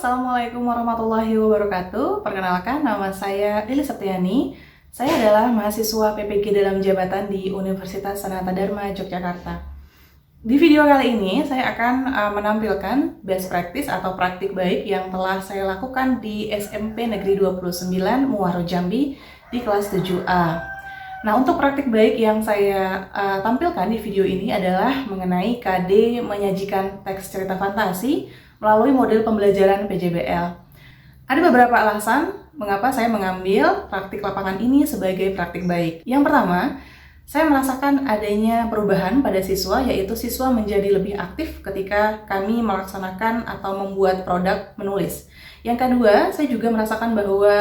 Assalamualaikum warahmatullahi wabarakatuh. Perkenalkan, nama saya Lili Septiani. Saya adalah mahasiswa PPG dalam jabatan di Universitas Sanata Dharma, Yogyakarta. Di video kali ini, saya akan menampilkan best practice atau praktik baik yang telah saya lakukan di SMP Negeri 29 Muaro Jambi di kelas 7A. Nah, untuk praktik baik yang saya tampilkan di video ini adalah mengenai KD menyajikan teks cerita fantasi melalui model pembelajaran PJBL. Ada beberapa alasan mengapa saya mengambil praktik lapangan ini sebagai praktik baik. Yang pertama, saya merasakan adanya perubahan pada siswa, yaitu siswa menjadi lebih aktif ketika kami melaksanakan atau membuat produk menulis. Yang kedua, saya juga merasakan bahwa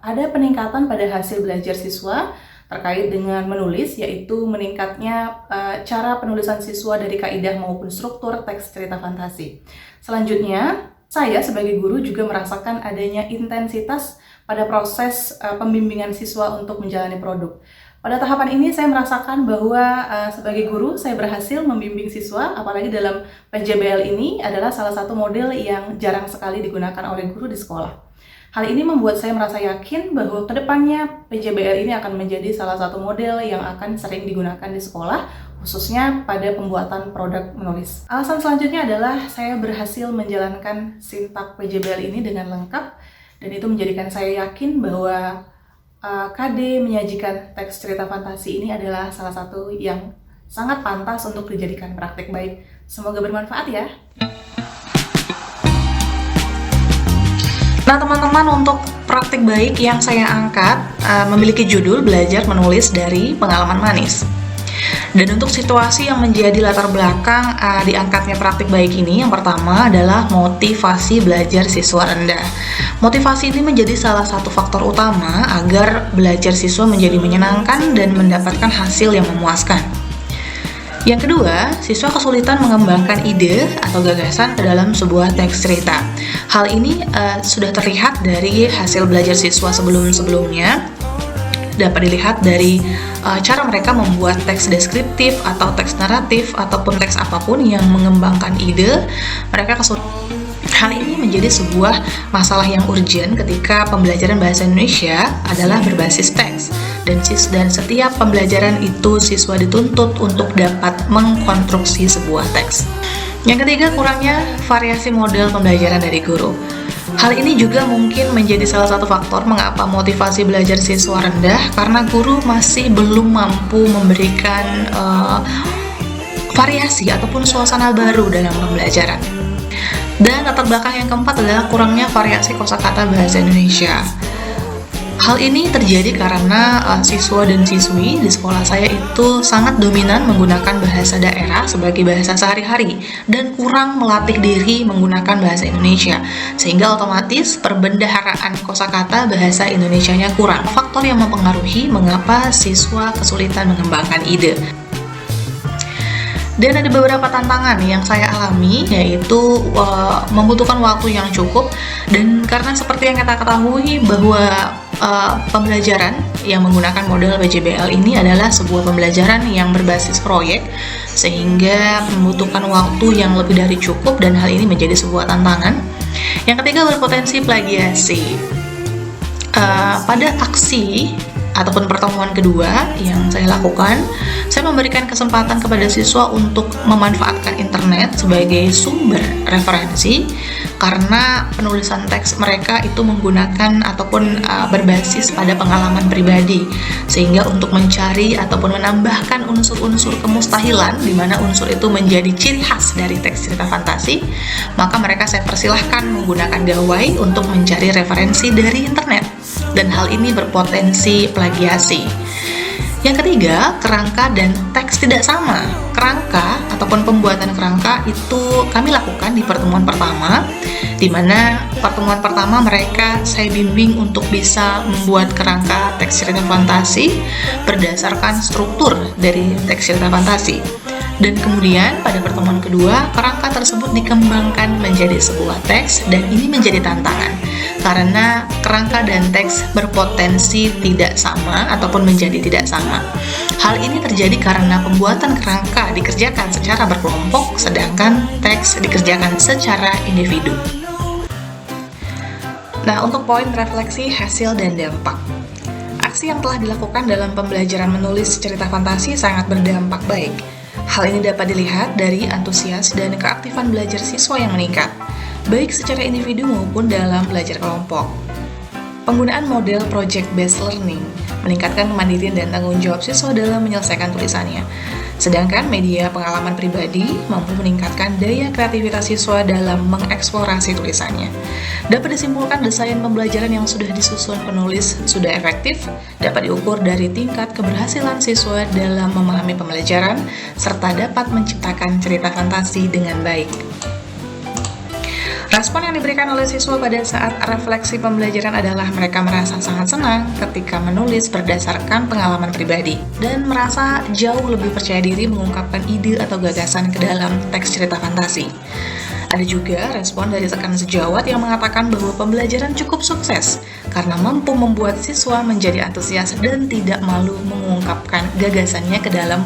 ada peningkatan pada hasil belajar siswa terkait dengan menulis, yaitu meningkatnya cara penulisan siswa dari kaidah maupun struktur teks cerita fantasi. Selanjutnya, saya sebagai guru juga merasakan adanya intensitas pada proses pembimbingan siswa untuk menjalani produk. Pada tahapan ini saya merasakan bahwa sebagai guru saya berhasil membimbing siswa, apalagi dalam PJBL ini adalah salah satu model yang jarang sekali digunakan oleh guru di sekolah. Hal ini membuat saya merasa yakin bahwa kedepannya PJBL ini akan menjadi salah satu model yang akan sering digunakan di sekolah, khususnya pada pembuatan produk menulis. Alasan selanjutnya adalah saya berhasil menjalankan sintak PJBL ini dengan lengkap, dan itu menjadikan saya yakin bahwa KD menyajikan teks cerita fantasi ini adalah salah satu yang sangat pantas untuk dijadikan praktik baik. Semoga bermanfaat ya. Nah teman-teman, untuk praktik baik yang saya angkat memiliki judul Belajar Menulis dari Pengalaman Manis. Dan untuk situasi yang menjadi latar belakang diangkatnya praktik baik ini, yang pertama adalah motivasi belajar siswa rendah. Motivasi ini menjadi salah satu faktor utama agar belajar siswa menjadi menyenangkan dan mendapatkan hasil yang memuaskan. Yang kedua, siswa kesulitan mengembangkan ide atau gagasan ke dalam sebuah teks cerita. Hal ini sudah terlihat dari hasil belajar siswa sebelum-sebelumnya. Dapat dilihat dari cara mereka membuat teks deskriptif atau teks naratif ataupun teks apapun yang mengembangkan ide, mereka kesulitan. Hal ini menjadi sebuah masalah yang urgent ketika pembelajaran bahasa Indonesia adalah berbasis teks, dan setiap pembelajaran itu siswa dituntut untuk dapat mengkonstruksi sebuah teks. Yang ketiga, kurangnya variasi model pembelajaran dari guru. Hal ini juga mungkin menjadi salah satu faktor mengapa motivasi belajar siswa rendah, karena guru masih belum mampu memberikan variasi ataupun suasana baru dalam pembelajaran. Dan latar belakang yang keempat adalah kurangnya variasi kosakata bahasa Indonesia. Hal ini terjadi karena siswa dan siswi di sekolah saya itu sangat dominan menggunakan bahasa daerah sebagai bahasa sehari-hari dan kurang melatih diri menggunakan bahasa Indonesia, sehingga otomatis perbendaharaan kosakata bahasa Indonesianya kurang. Faktor yang mempengaruhi mengapa siswa kesulitan mengembangkan ide. Dan ada beberapa tantangan yang saya alami, yaitu membutuhkan waktu yang cukup, dan karena seperti yang kita ketahui bahwa pembelajaran yang menggunakan model PJBL ini adalah sebuah pembelajaran yang berbasis proyek, sehingga membutuhkan waktu yang lebih dari cukup, dan hal ini menjadi sebuah tantangan. Yang ketiga, berpotensi plagiasi. Pada aksi ataupun pertemuan kedua yang saya lakukan, saya memberikan kesempatan kepada siswa untuk memanfaatkan internet sebagai sumber referensi, karena penulisan teks mereka itu menggunakan ataupun berbasis pada pengalaman pribadi, sehingga untuk mencari ataupun menambahkan unsur-unsur kemustahilan di mana unsur itu menjadi ciri khas dari teks cerita fantasi, maka mereka saya persilahkan menggunakan gawai untuk mencari referensi dari internet, dan hal ini berpotensi plagiasi. Yang ketiga, kerangka dan teks tidak sama. Kerangka ataupun pembuatan kerangka itu kami lakukan di pertemuan pertama, di mana pertemuan pertama mereka saya bimbing untuk bisa membuat kerangka teks cerita fantasi berdasarkan struktur dari teks cerita fantasi. Dan kemudian pada pertemuan kedua, kerangka tersebut dikembangkan menjadi sebuah teks, dan ini menjadi tantangan karena kerangka dan teks berpotensi tidak sama ataupun menjadi tidak sama. Hal ini terjadi karena pembuatan kerangka dikerjakan secara berkelompok, sedangkan teks dikerjakan secara individu. Nah, untuk poin refleksi, hasil, dan dampak. Aksi yang telah dilakukan dalam pembelajaran menulis cerita fantasi sangat berdampak baik. Hal ini dapat dilihat dari antusias dan keaktifan belajar siswa yang meningkat, baik secara individu maupun dalam belajar kelompok. Penggunaan model project-based learning meningkatkan kemandirian dan tanggung jawab siswa dalam menyelesaikan tulisannya. Sedangkan media pengalaman pribadi mampu meningkatkan daya kreativitas siswa dalam mengeksplorasi tulisannya. Dapat disimpulkan desain pembelajaran yang sudah disusun penulis sudah efektif, dapat diukur dari tingkat keberhasilan siswa dalam memahami pembelajaran, serta dapat menciptakan cerita fantasi dengan baik. Respon yang diberikan oleh siswa pada saat refleksi pembelajaran adalah mereka merasa sangat senang ketika menulis berdasarkan pengalaman pribadi dan merasa jauh lebih percaya diri mengungkapkan ide atau gagasan ke dalam teks cerita fantasi. Ada juga respon dari rekan sejawat yang mengatakan bahwa pembelajaran cukup sukses karena mampu membuat siswa menjadi antusias dan tidak malu mengungkapkan gagasannya ke dalam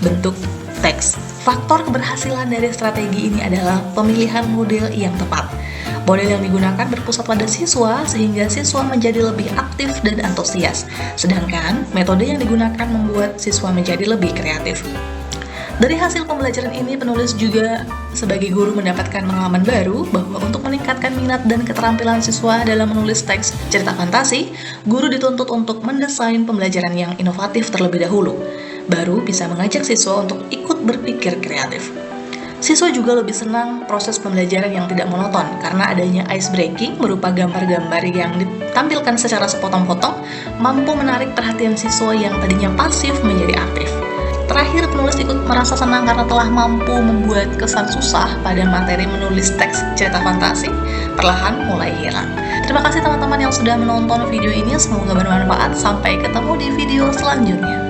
bentuk teks. Faktor keberhasilan dari strategi ini adalah pemilihan model yang tepat. Model yang digunakan berpusat pada siswa sehingga siswa menjadi lebih aktif dan antusias, sedangkan metode yang digunakan membuat siswa menjadi lebih kreatif. Dari hasil pembelajaran ini, penulis juga sebagai guru mendapatkan pengalaman baru bahwa untuk meningkatkan minat dan keterampilan siswa dalam menulis teks cerita fantasi, guru dituntut untuk mendesain pembelajaran yang inovatif terlebih dahulu, baru bisa mengajak siswa untuk ikut berpikir kreatif. Siswa juga lebih senang proses pembelajaran yang tidak monoton karena adanya ice breaking berupa gambar-gambar yang ditampilkan secara sepotong-potong mampu menarik perhatian siswa yang tadinya pasif menjadi aktif. Terakhir, penulis ikut merasa senang karena telah mampu membuat kesan susah pada materi menulis teks cerita fantasi perlahan mulai hilang. Terima kasih teman-teman yang sudah menonton video ini, semoga bermanfaat. Sampai ketemu di video selanjutnya.